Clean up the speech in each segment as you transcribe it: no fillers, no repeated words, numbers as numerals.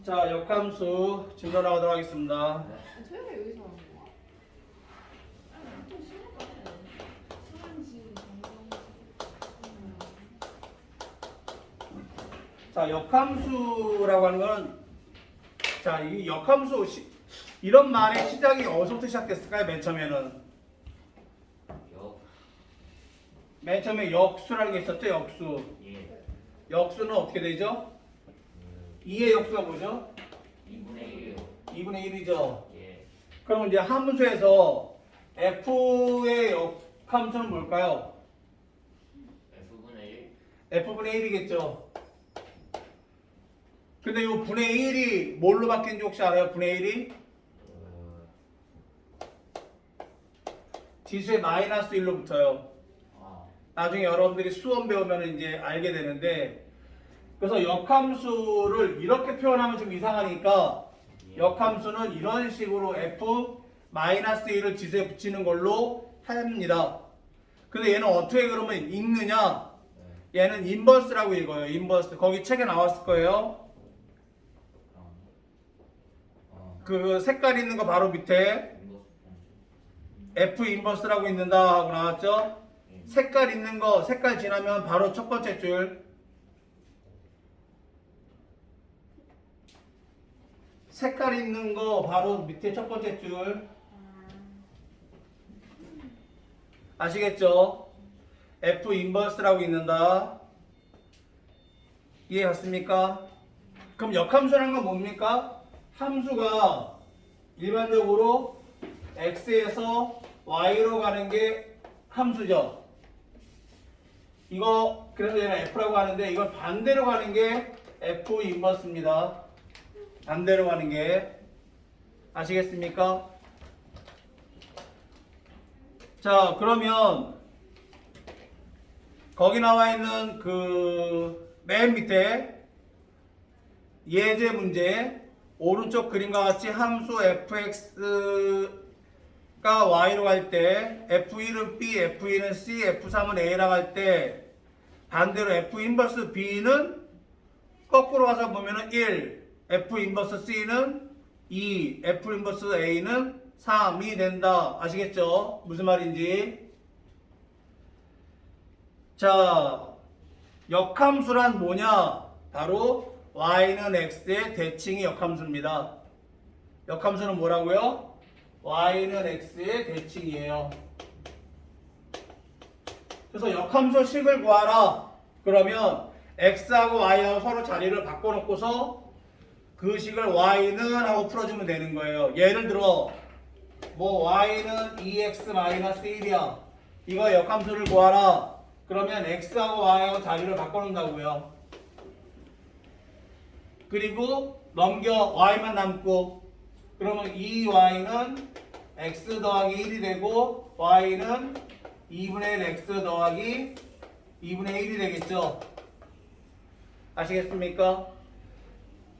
자, 역함수 진단하도록 하겠습니다. 저희가 여기서 하는 거야? 또 심할까? 수강시, 자, 역함수라고 하는 건, 자, 이 역함수, 이런 말의 시작이 어디서부터 시작됐을까요? 맨 처음에는. 맨 처음에 역수라는 게 있었죠? 역수. 예. 역수는 어떻게 되죠? 2의 역수가 뭐죠? 2분의 1이요. 2분의 1이죠. 예. 그럼 이제 함수에서 f의 역함수는 뭘까요? F분의 1. f분의 1이겠죠. 근데 이 분의 1이 뭘로 바뀐지 혹시 알아요? 분의 1이? 지수의 마이너스 1로 붙어요. 나중에 여러분들이 수원 배우면 이제 알게 되는데, 그래서 역함수를 이렇게 표현하면 좀 이상하니까 역함수는 이런 식으로 f-1을 지수에 붙이는 걸로 합니다. 근데 얘는 어떻게 그러면 읽느냐? 얘는 인버스라고 읽어요. 인버스. 거기 책에 나왔을 거예요. 그 색깔 있는 거 바로 밑에 F 인버스라고 있는다 하고 나왔죠? 색깔 있는 거, 색깔 지나면 바로 첫 번째 줄. 색깔 있는 거 바로 밑에 첫 번째 줄. 아시겠죠? F 인버스라고 있는다. 이해 갔습니까? 그럼 역함수라는 건 뭡니까? 함수가 일반적으로 x에서 y로 가는 게 함수죠. 이거 그래서 얘는 f라고 하는데 이걸 반대로 가는 게 f 인버스입니다. 반대로 가는 게 아시겠습니까? 자, 그러면 거기 나와 있는 그 맨 밑에 예제 문제 오른쪽 그림과 같이 함수 fx가 y로 갈 때 f1은 b, f2는 c, f3은 a라고 할 때 반대로 f 인버스 b는 거꾸로 가서 보면은 1, f 인버스 c는 2, f 인버스 a는 3이 된다. 아시겠죠? 무슨 말인지. 자, 역함수란 뭐냐? 바로 y는 x의 대칭이 역함수입니다. 역함수는 뭐라고요? y는 x의 대칭이에요. 그래서 역함수식을 구하라. 그러면 x하고 y하고 서로 자리를 바꿔놓고서 그 식을 y는 하고 풀어주면 되는 거예요. 예를 들어 뭐 y는 2x-1이야. 이거 역함수를 구하라. 그러면 x하고 y하고 자리를 바꿔놓는다고요. 그리고 넘겨 y만 남고 그러면 2y는 x 더하기 1이 되고 y는 2분의 1 x 더하기 2분의 1이 되겠죠. 아시겠습니까?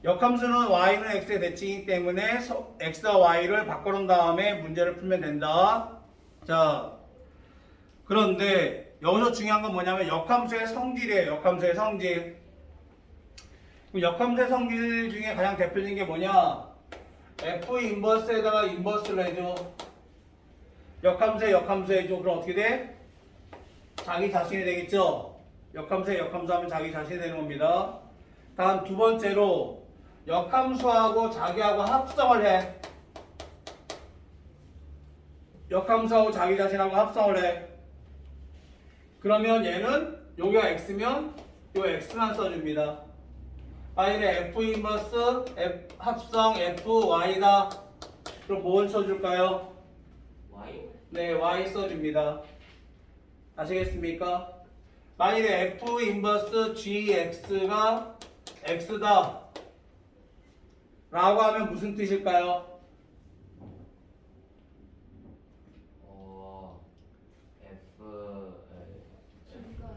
역함수는 y는 x의 대칭이기 때문에 x와 y를 바꿔놓은 다음에 문제를 풀면 된다. 자, 그런데 여기서 중요한 건 뭐냐면 역함수의 성질이에요. 역함수의 성질. 역함수의 성질 중에 가장 대표적인 게 뭐냐? f 인버스에다가 인버스를 해줘. 역함수에 역함수 해줘. 그럼 어떻게 돼? 자기 자신이 되겠죠? 역함수에 역함수 하면 자기 자신이 되는 겁니다. 다음 두 번째로 역함수하고 자기하고 합성을 해. 역함수하고 자기 자신하고 합성을 해. 그러면 얘는 여기가 x면 요 x만 써줍니다. y는 f 인버스 f 합성 fy다. 그럼 뭘 써줄까요? Y? 네, y 써줍니다. 아시겠습니까? 만일에 f 인버스 gx가 x다 라고 하면 무슨 뜻일까요?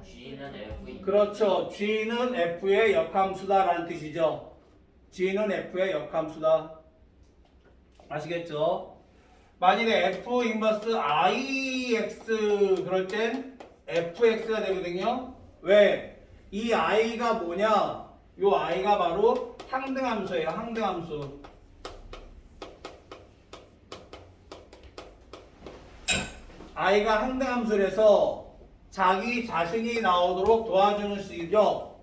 G는 F. 그렇죠. g는 f의 역함수다 라는 뜻이죠. g는 f의 역함수다. 아시겠죠? 만일에 f 인버스 ix 그럴 땐 fx가 되거든요. 왜? 이 i가 뭐냐? 요 i가 바로 항등함수예요. 항등함수. i가 항등함수라서 자기 자신이 나오도록 도와주는 식이죠.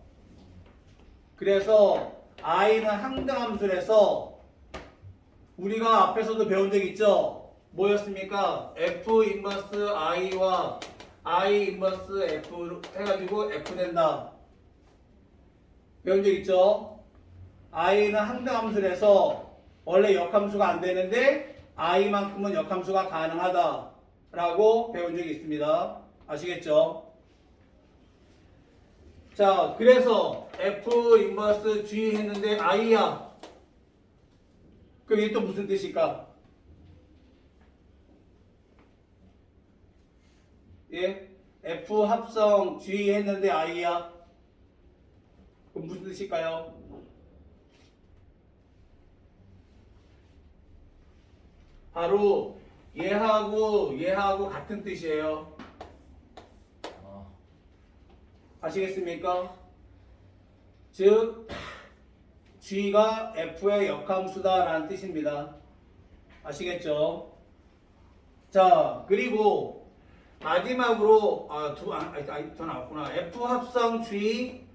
그래서 i는 항등함수라서 우리가 앞에서도 배운 적 있죠? 뭐였습니까? f 인버스 i와 i 인버스 f 해가지고 f 된다. 배운 적 있죠? i는 항등함수라서 원래 역함수가 안 되는데 i만큼은 역함수가 가능하다 라고 배운 적이 있습니다. 아시겠죠? 자, 그래서 f 인버스 g 했는데 i야. 그럼 이게 또 무슨 뜻일까? 예? F 합성 G 했는데 I야? 그럼 무슨 뜻일까요? 바로 얘하고 같은 뜻이에요. 아시겠습니까? 즉 G가 F의 역함수다라는 뜻입니다. 아시겠죠? 자, 그리고 마지막으로 더 나왔구나. F 합성 G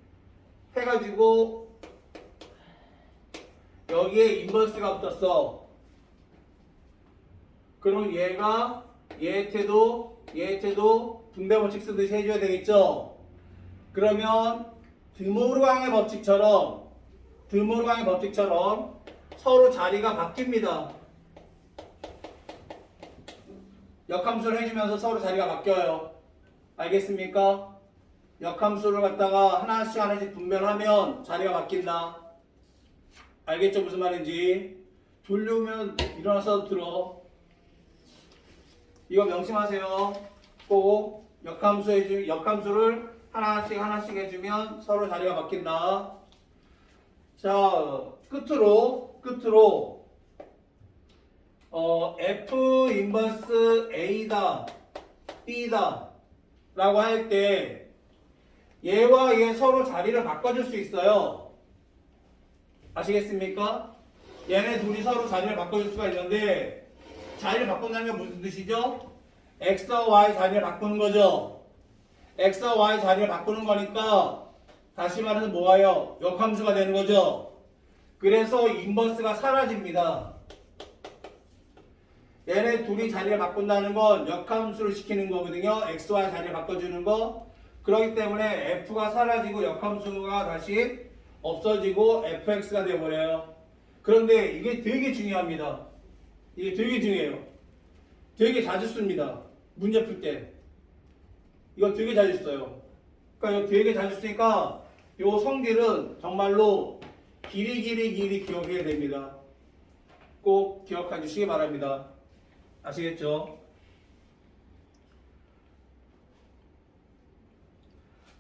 해가지고 여기에 인버스가 붙었어. 그럼 얘가 얘한테도 분배 법칙 쓰듯이 해줘야 되겠죠? 그러면 드모르강의 법칙처럼 서로 자리가 바뀝니다. 역함수를 해주면서 서로 자리가 바뀌어요. 알겠습니까? 역함수를 갖다가 하나씩 분배를 하면 자리가 바뀐다. 알겠죠? 무슨 말인지. 졸려오면 일어나서 들어. 이거 명심하세요. 꼭 역함수를 하나씩 해주면 서로 자리가 바뀐다. 자, 끝으로 F 인버스 A다, B다 라고 할 때 얘와 얘 서로 자리를 바꿔줄 수 있어요. 아시겠습니까? 얘네 둘이 서로 자리를 바꿔줄 수가 있는데 자리를 바꾼다는 게 무슨 뜻이죠? X와 Y 자리를 바꾸는 거죠. X와 Y 자리를 바꾸는 거니까 다시 말해서 뭐예요? 역함수가 되는 거죠. 그래서 인버스가 사라집니다. 얘네 둘이 자리를 바꾼다는 건 역함수를 시키는 거거든요. X와 자리를 바꿔주는 거. 그렇기 때문에 F가 사라지고 역함수가 다시 없어지고 FX가 되어버려요. 그런데 이게 되게 중요합니다. 이게 되게 중요해요. 되게 자주 씁니다. 문제 풀 때. 이거 되게 자주 써요. 그러니까 이거 되게 자주 쓰니까 이 성질은 정말로 길이 기억해야 됩니다. 꼭 기억해 주시기 바랍니다. 아시겠죠?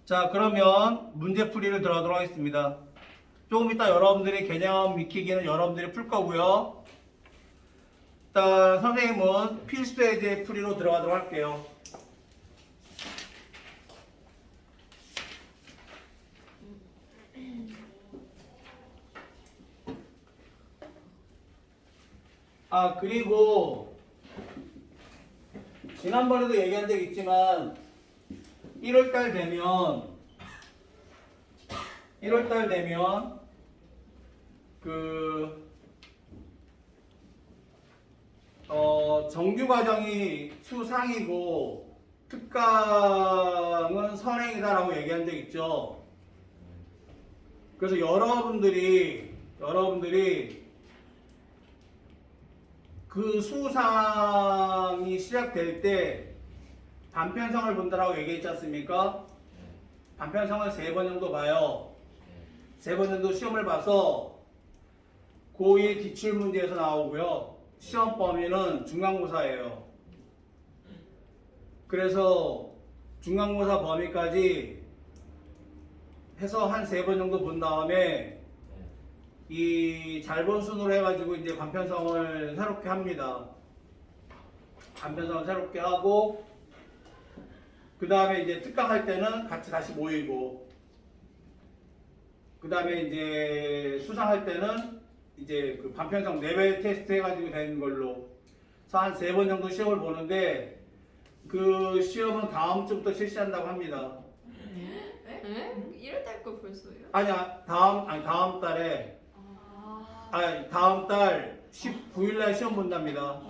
자, 그러면 문제풀이를 들어가도록 하겠습니다. 조금 이따 여러분들이 개념 익히기는 여러분들이 풀 거고요. 일단 선생님은 필수 예제 풀이로 들어가도록 할게요. 그리고 지난번에도 얘기한 적 있지만 1월달 되면 정규 과정이 수상이고 특강은 선행이다라고 얘기한 적 있죠. 그래서 여러분들이 그 수상이 시작될 때 단편성을 본다라고 얘기했지 않습니까? 단편성을 3번 정도 봐요. 3번 정도 시험을 봐서 고1 기출문제에서 나오고요. 시험 범위는 중간고사예요. 그래서 중간고사 범위까지 해서 한 3번 정도 본 다음에 이 잘 본 순으로 해가지고 이제 단편성을 새롭게 합니다. 단편성을 새롭게 하고 그 다음에 이제 특강할 때는 같이 다시 모이고 그 다음에 이제 수상할 때는 이제 그 반편성 레벨 테스트 해가지고 되는 걸로 한 3번 정도 시험을 보는데 그 시험은 다음 주부터 실시한다고 합니다. 에? 이럴 때거 벌써요? 아니야 다음 달에 다음 달 19일 날 시험 본답니다.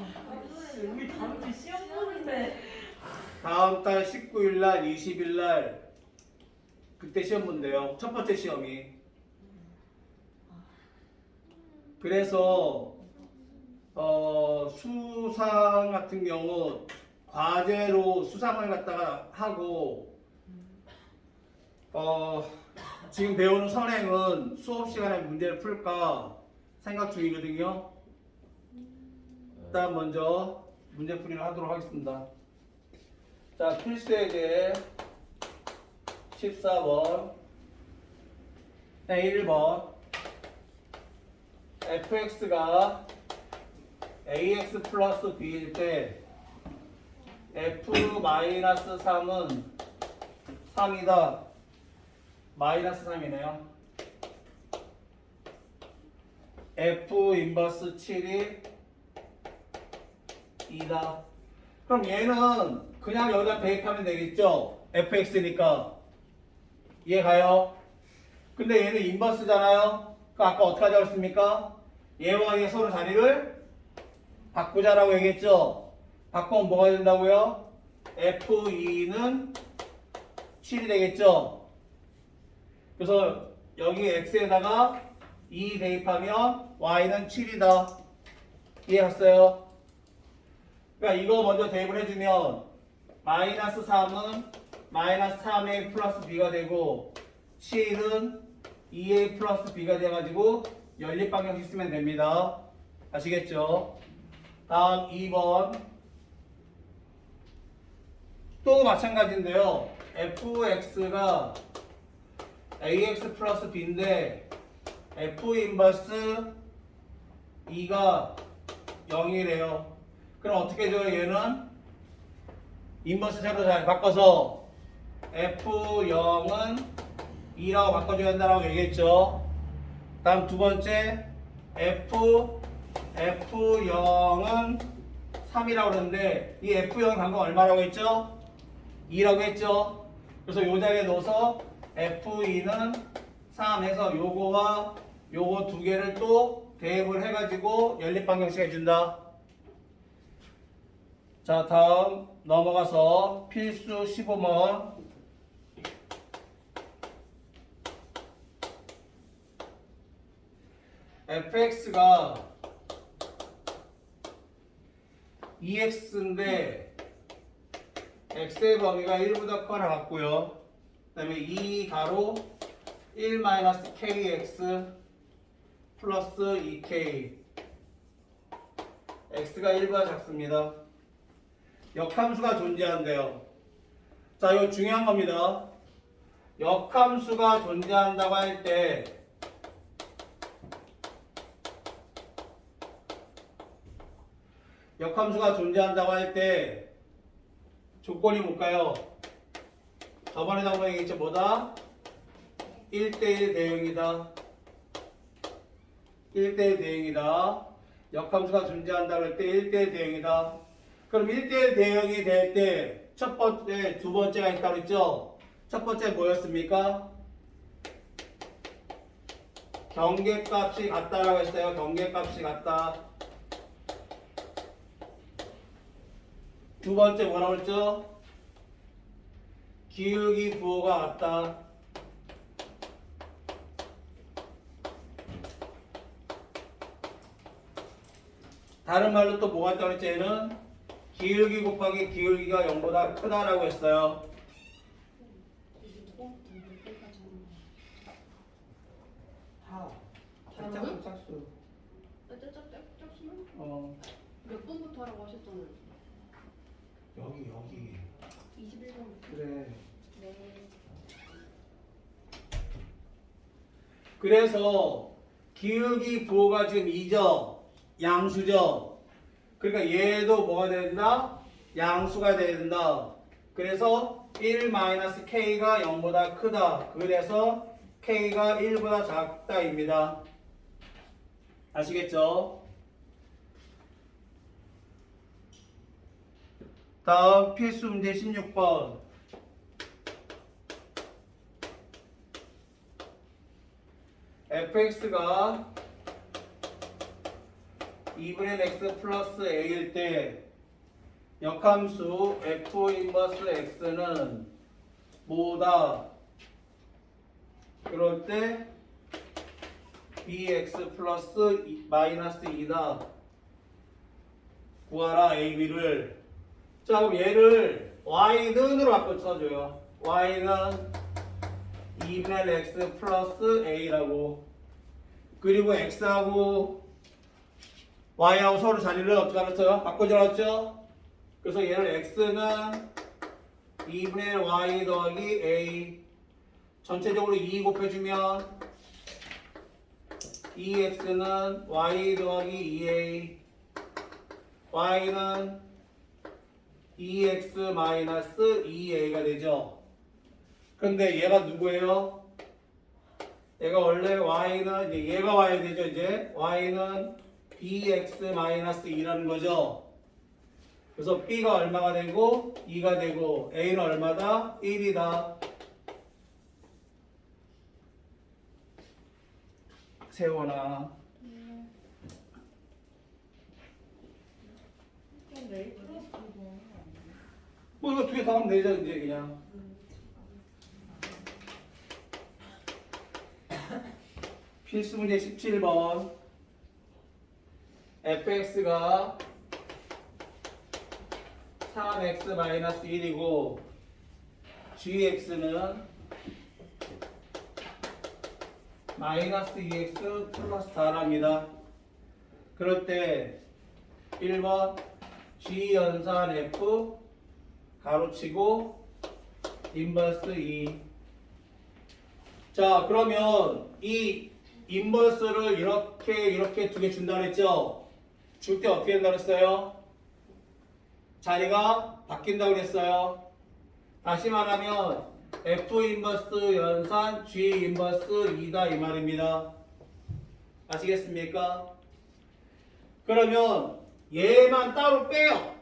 우리 다음 주 시험 보는데. 다음 달 19일 날 20일 날 그때 시험 본대요. 첫 번째 시험이. 그래서 수상 같은 경우 과제로 수상을 갖다가 하고 지금 배우는 선행은 수업 시간에 문제를 풀까 생각 중이거든요. 일단 먼저 문제풀이를 하도록 하겠습니다. 자, 필수예제 14번 1번 fx가 ax 플러스 b일 때 f-3은 3이다. 마이너스 3이네요. f 인버스 7이 2다. 그럼 얘는 그냥 여기다 대입하면 되겠죠? fx니까. 이해 가요? 근데 얘는 인버스잖아요? 그 아까 어떻게 하자고 했습니까? 얘와 얘 서로 자리를 바꾸자라고 얘기했죠? 바꾸면 뭐가 된다고요? f2는 7이 되겠죠? 그래서 여기 x에다가 2 대입하면 y는 7이다. 이해했어요? 그러니까 이거 먼저 대입을 해주면 마이너스 3은 마이너스 3a 플러스 b가 되고 7은 2a 플러스 b가 돼가지고 연립방정식 쓰면 됩니다. 아시겠죠? 다음 2번 또 마찬가지인데요. fx가 ax 플러스 b인데 f 인버스 2가 0이래요. 그럼 어떻게 해줘요? 얘는 인버스 자로 잘 바꿔서 f0은 2라고 바꿔줘야 한다고 얘기했죠. 다음 두 번째 f0은 3이라고 그러는데 이 f0 방금 얼마라고 했죠? 2라고 했죠. 그래서 요 자리에 넣어서 f2는 3 해서 요거와 요거 두 개를 또 대입을 해가지고 연립방정식 해준다. 자, 다음 넘어가서 필수 15번 fx가 2x인데 x의 범위가 1보다 크거나 같고요. 그 다음에 2 가로 1 kx 플러스 2k x가 1보다 작습니다. 역함수가 존재한대요. 자, 이거 중요한 겁니다. 역함수가 존재한다고 할 때 역함수가 존재한다고 할 때 조건이 뭘까요? 저번에 나온 거 얘기했죠? 뭐다? 1대1 대응이다. 1대1 대응이다. 역함수가 존재한다고 할 때 1대1 대응이다. 그럼 1대1 대응이 될 때 첫 번째, 두 번째가 있다고 했죠? 첫 번째 뭐였습니까? 경계값이 같다라고 했어요. 경계값이 같다. 두 번째 뭐라고 했죠? 기울기 부호가 같다. 다른 말로 또 뭐가 있다고 했죠? 얘는 기울기 곱하기 기울기가 0보다 크다라고 했어요. 짝수 짝수. 몇 번부터 하라고 하셨잖아요. 여기 21번. 그래. 네. 그래서 기울기 부호가 지금 2죠. 양수죠. 그러니까 얘도 뭐가 된다? 양수가 돼야 된다. 그래서 1-k가 0보다 크다. 그래서 K가 1보다 작다입니다. 아시겠죠? 다음 필수 문제 16번. fx가 2분의 x 플러스 a일 때 역함수 f 인버스 x는 뭐다? 그럴 때 bx 플러스 마이너스 2다. 구하라 a, b를. 자, 그럼 얘를 y는으로 바꿔 써줘요. y는 2분의 x 플러스 a라고. 그리고 x하고 y하고 서로 자리를 어떻게 알았어요? 바꿔줘놨죠? 그래서 얘를 x는 2분의 y 더하기 a 전체적으로 2 곱해주면 2x는 y 더하기 2a y는 2x 마이너스 2a가 되죠. 근데 얘가 누구예요? 얘가 원래 y는 이제 얘가 y 되죠. 이제 y는 bx 마이너스 2라는 거죠. 그래서 b가 얼마가 되고 2가 되고 a는 얼마다? 1이다. 세워놔. 내일 플러스 그거. 뭐 이거 두 개 다 하면 되죠. 이제 그냥. 필수 문제 17번. fx가 3x-1이고 gx는 마이너스 2x 플러스 4랍니다. 그럴 때 1번 g 연산 f 가로치고 인버스 2. 자, 그러면 이 인버스를 이렇게 두 개 준다 그랬죠? 줄 때 어떻게 된다 그랬어요? 자리가 바뀐다고 그랬어요. 다시 말하면 F 인버스 연산 G 인버스 2다 이 말입니다. 아시겠습니까? 그러면 얘만 따로 빼요.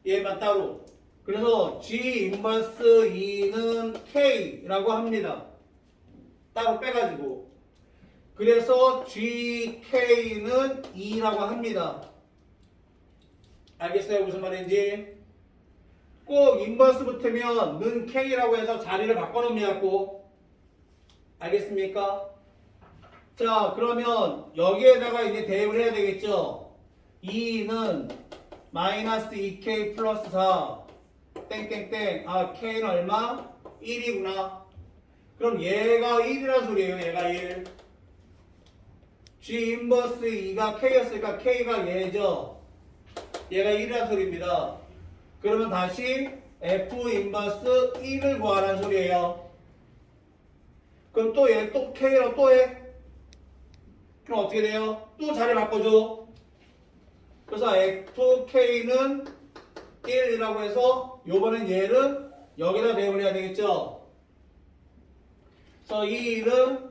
얘만 따로. 그래서 G 인버스 2는 K라고 합니다. 따로 빼가지고. 그래서 GK는 2라고 합니다. 알겠어요? 무슨 말인지? 꼭 인버스 붙으면 는 K라고 해서 자리를 바꿔놓습니다. 꼭. 알겠습니까? 자, 그러면 여기에다가 이제 대입을 해야 되겠죠? 2는 마이너스 2K 플러스 4 땡땡땡. 아, K는 얼마? 1이구나. 그럼 얘가 1이라는 소리예요. 얘가 1. G 인버스 2가 K였으니까 K가 얘죠. 얘가 1이라는 소리입니다. 그러면 다시 F 인버스 1을 구하라는 소리예요. 그럼 또 얘 또 K로 또 해. 그럼 어떻게 돼요? 또 자리 바꿔줘. 그래서 FK는 1이라고 해서 요번엔 얘를 여기다 대입을 해야 되겠죠. 그래서 이 1은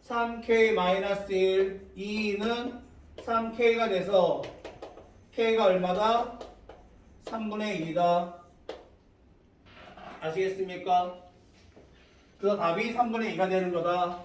3K-1, 2는 3K가 돼서 K가 얼마다? 3분의 2다. 아시겠습니까? 그래서 답이 3분의 2가 되는 거다.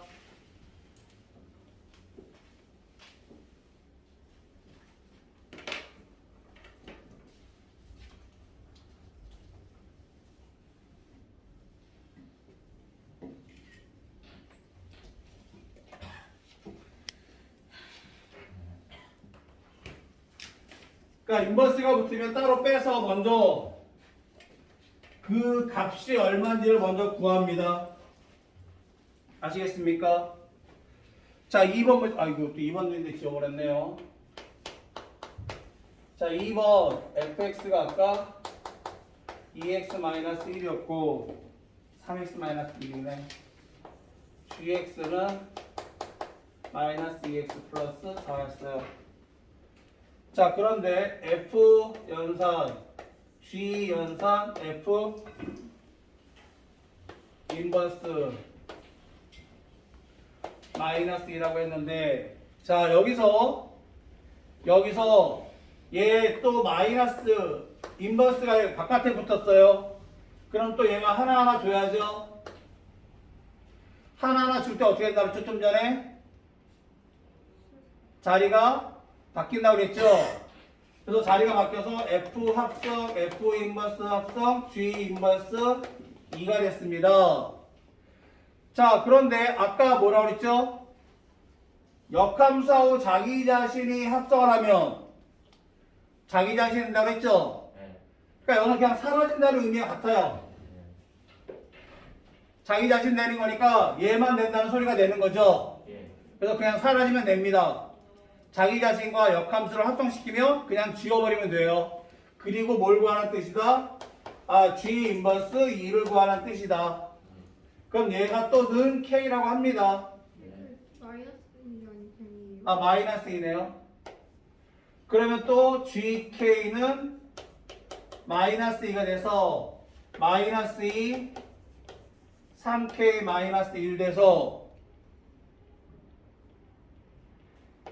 그러니까 인버스가 붙으면 따로 빼서 먼저 그 값이 얼마인지를 먼저 구합니다. 아시겠습니까? 자, 2번 아이고 또 2번 문제 지워버렸네요. 자, 2번 fx가 아까 2x-1이었고 3x-1이네. gx는 마이너스 2x 플러스 4였어요. 자, 그런데 F 연산 G 연산 F 인버스 마이너스 2라고 했는데 자 여기서 얘 또 마이너스 인버스가 바깥에 붙었어요. 그럼 또 얘가 하나하나 줘야죠. 하나하나 줄 때 어떻게 된다고 했죠? 좀 전에 자리가 바뀐다고 그랬죠. 그래서 자리가 바뀌어서 F 합성, F 인버스 합성, G 인버스 2가 됐습니다. 자, 그런데 아까 뭐라고 그랬죠? 역함수하고 자기 자신이 합성을 하면 자기 자신이 된다고 했죠? 네. 그러니까 여기서 그냥 사라진다는 의미가 같아요. 자기 자신 되는 거니까 얘만 된다는 소리가 되는 거죠. 예. 그래서 그냥 사라지면 됩니다. 자기 자신과 역함수를 합성시키면 그냥 지워버리면 돼요. 그리고 뭘 구하는 뜻이다? G 인버스 2를 구하는 뜻이다. 그럼 얘가 또 는 K라고 합니다. 마이너스이 아니에요. 마이너스 2네요. 그러면 또 GK는 마이너스 2가 돼서 마이너스 2, 3K 마이너스 1 돼서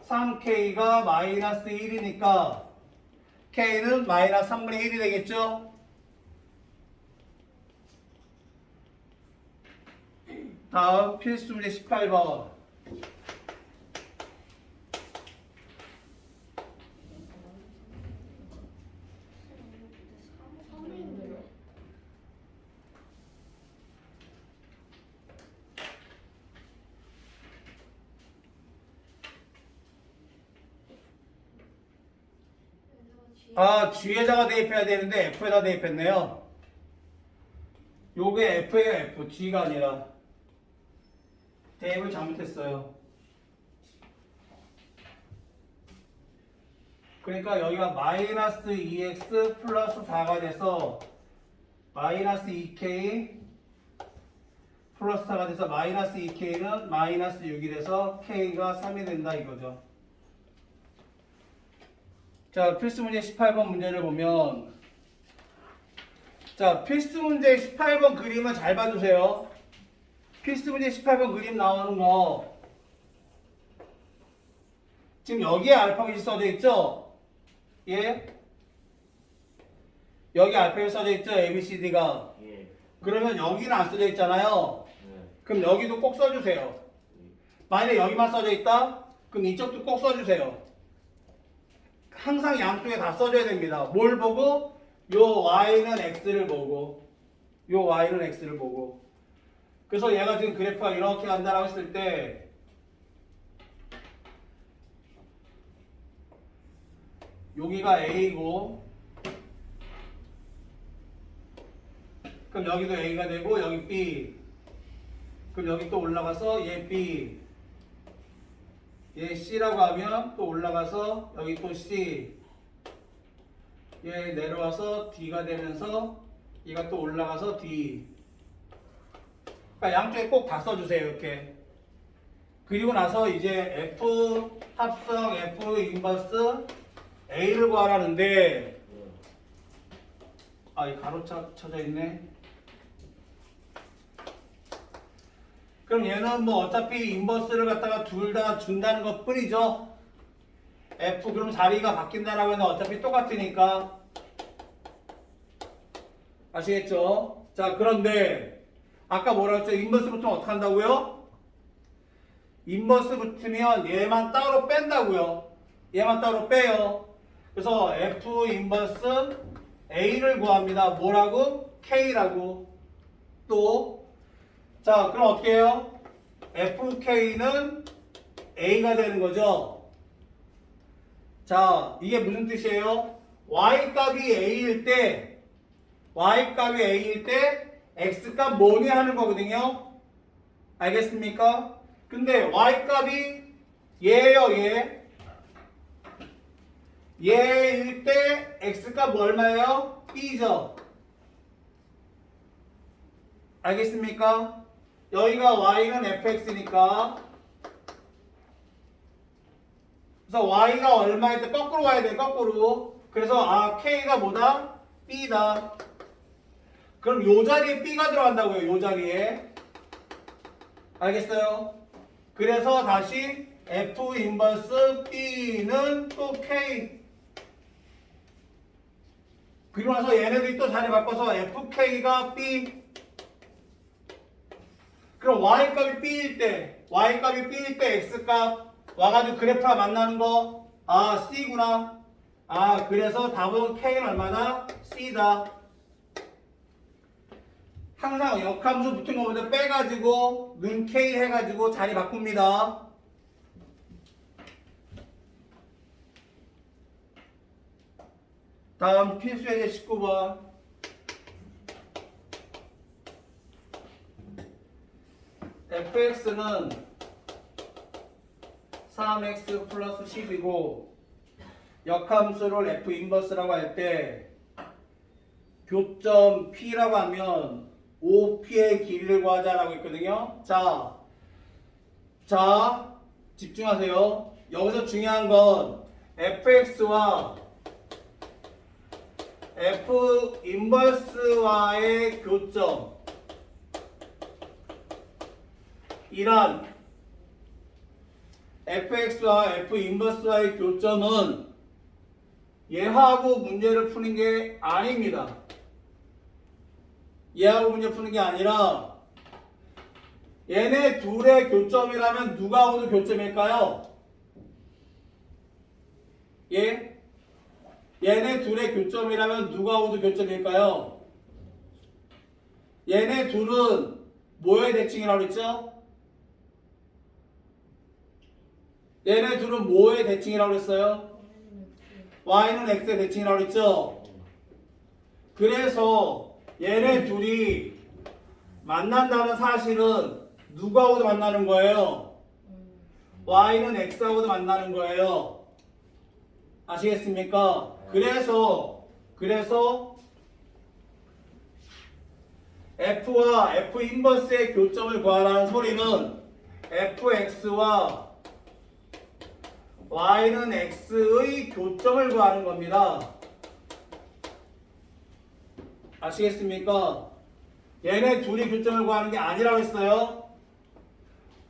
3K가 마이너스 1이니까 K는 마이너스 3분의 1이 되겠죠? 다음 필수 문제 18번. G에다가 대입해야 되는데 F에다 대입했네요. 요게 F예요, F. G가 아니라. 대입을 잘못했어요. 그러니까 여기가 마이너스 2x 플러스 4가 돼서 마이너스 2k 플러스 4가 돼서 마이너스 2k는 마이너스 6이 돼서 k가 3이 된다 이거죠. 자, 필수 문제 18번 문제를 보면 자, 필수 문제 18번 그림은 잘 봐주세요. 필수 문제 18번 그림 나오는 거 지금 여기에 알파벳이 써져 있죠? 예? 여기 알파벳 써져 있죠? ABCD가. 예. 그러면 여기는 안 써져 있잖아요. 네. 그럼 여기도 꼭 써주세요. 만약에 여기만 써져 있다? 그럼 이쪽도 꼭 써주세요. 항상 양쪽에 다 써줘야 됩니다. 뭘 보고? 요 y는 x를 보고 요 y는 x를 보고. 그래서 얘가 지금 그래프가 이렇게 간다라고 했을 때 여기가 a고 그럼 여기도 a가 되고 여기 b 그럼 여기 또 올라가서 얘 b 얘 c라고 하면 또 올라가서 여기 또 c 얘 내려와서 d가 되면서 얘가 또 올라가서 d. 그러니까 양쪽에 꼭 다 써주세요 이렇게. 그리고 나서 이제 F 합성 F 인버스 A를 구하라는데 이 가로차 쳐져 있네. 그럼 얘는 뭐 어차피 인버스를 갖다가 둘 다 준다는 것 뿐이죠. F 그럼 자리가 바뀐다라고 해도 어차피 똑같으니까. 아시겠죠? 자, 그런데 아까 뭐라 했죠? 인버스 붙으면 어떻게 한다고요? 인버스 붙으면 얘만 따로 뺀다고요. 얘만 따로 빼요. 그래서 F 인버스 A를 구합니다. 뭐라고? K라고. 또 자, 그럼 어떻게 해요? FK는 A가 되는 거죠. 자, 이게 무슨 뜻이에요? Y값이 A일 때 X값 뭐니 하는 거거든요. 알겠습니까? 근데 Y값이 얘예요, 얘. 얘일 때 X값 뭐 얼마예요? B죠. 알겠습니까? 여기가 Y는 fx니까 그래서 Y가 얼마일 때 거꾸로 와야 돼, 거꾸로. 그래서 K가 뭐다? B다. 그럼 요 자리에 B가 들어간다고요, 요 자리에. 알겠어요? 그래서 다시 F 인버스 B는 또 K. 그리고 나서 얘네들이 또 자리 바꿔서 FK가 B. 그럼 Y값이 B일 때, Y값이 B일 때 X값 와가지고 그래프와 만나는 거, 아, C구나. 아, 그래서 답은 K는 얼마나? C다. 항상 역함수 붙은 거보다 빼가지고 는 K 해가지고 자리 바꿉니다. 다음 필수예제 19번. fx는 3x 플러스 10이고 역함수를 f 인버스라고 할 때 교점 p라고 하면 OP의 길이를 구하자라고 했거든요. 자, 집중하세요. 여기서 중요한 건 fx와 f 인버스와의 교점 이란 fx와 f 인버스와의 교점은 얘하고 문제를 푸는 게 아닙니다. 얘하고 문제 푸는 게 아니라 얘네 둘의 교점이라면 누가하고도 교점일까요? 예? 얘네 둘의 교점이라면 누가하고도 교점일까요? 얘네 둘은 뭐의 대칭이라고 그랬죠? 얘네 둘은 뭐의 대칭이라고 그랬어요? y는 x의 대칭이라고 그랬죠? 그래서 얘네 둘이 만난다는 사실은 누구하고도 만나는 거예요? y는 x하고도 만나는 거예요. 아시겠습니까? 그래서 f와 f 인버스의 교점을 구하라는 소리는 fx와 y는 x의 교점을 구하는 겁니다. 아시겠습니까? 얘네 둘이 교점을 구하는 게 아니라고 했어요.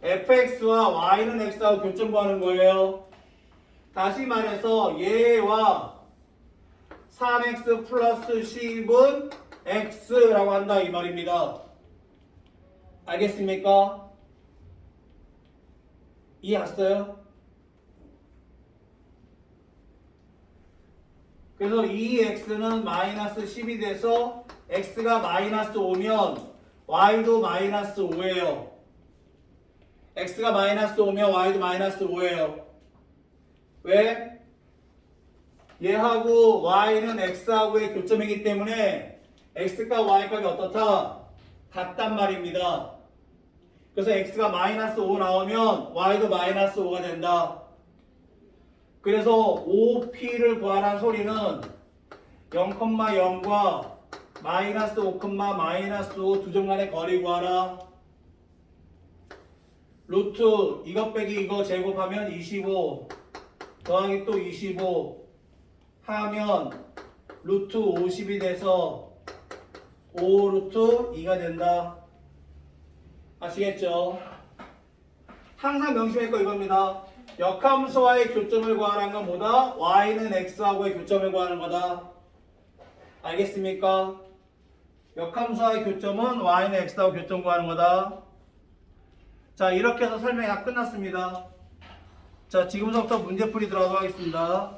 fx와 y는 x하고 교점 구하는 거예요. 다시 말해서 얘와 3x 플러스 10은 x라고 한다 이 말입니다. 알겠습니까? 이해했어요? 그래서 이 x는 마이너스 10이 돼서 x가 마이너스 5면 y도 마이너스 5예요. x가 마이너스 5면 y도 마이너스 5예요. 왜? 얘하고 y는 x하고의 교점이기 때문에 x값 y값이 어떻다? 같단 말입니다. 그래서 x가 마이너스 5 나오면 y도 마이너스 5가 된다. 그래서 OP를 구하라는 소리는 0,0과 마이너스 5, 마이너스 5 두 점 간의 거리 구하라. 루트 이것 빼기 이거 제곱하면 25 더하기 또 25 하면 루트 50이 돼서 5 루트 2가 된다. 아시겠죠? 항상 명심할 거 이겁니다. 역함수와의 교점을 구하라는 건 뭐다? y는 x하고의 교점을 구하는 거다. 알겠습니까? 역함수와의 교점은 y는 x하고 교점 구하는 거다. 자, 이렇게 해서 설명이 다 끝났습니다. 자, 지금부터 문제풀이 들어가도록 하겠습니다.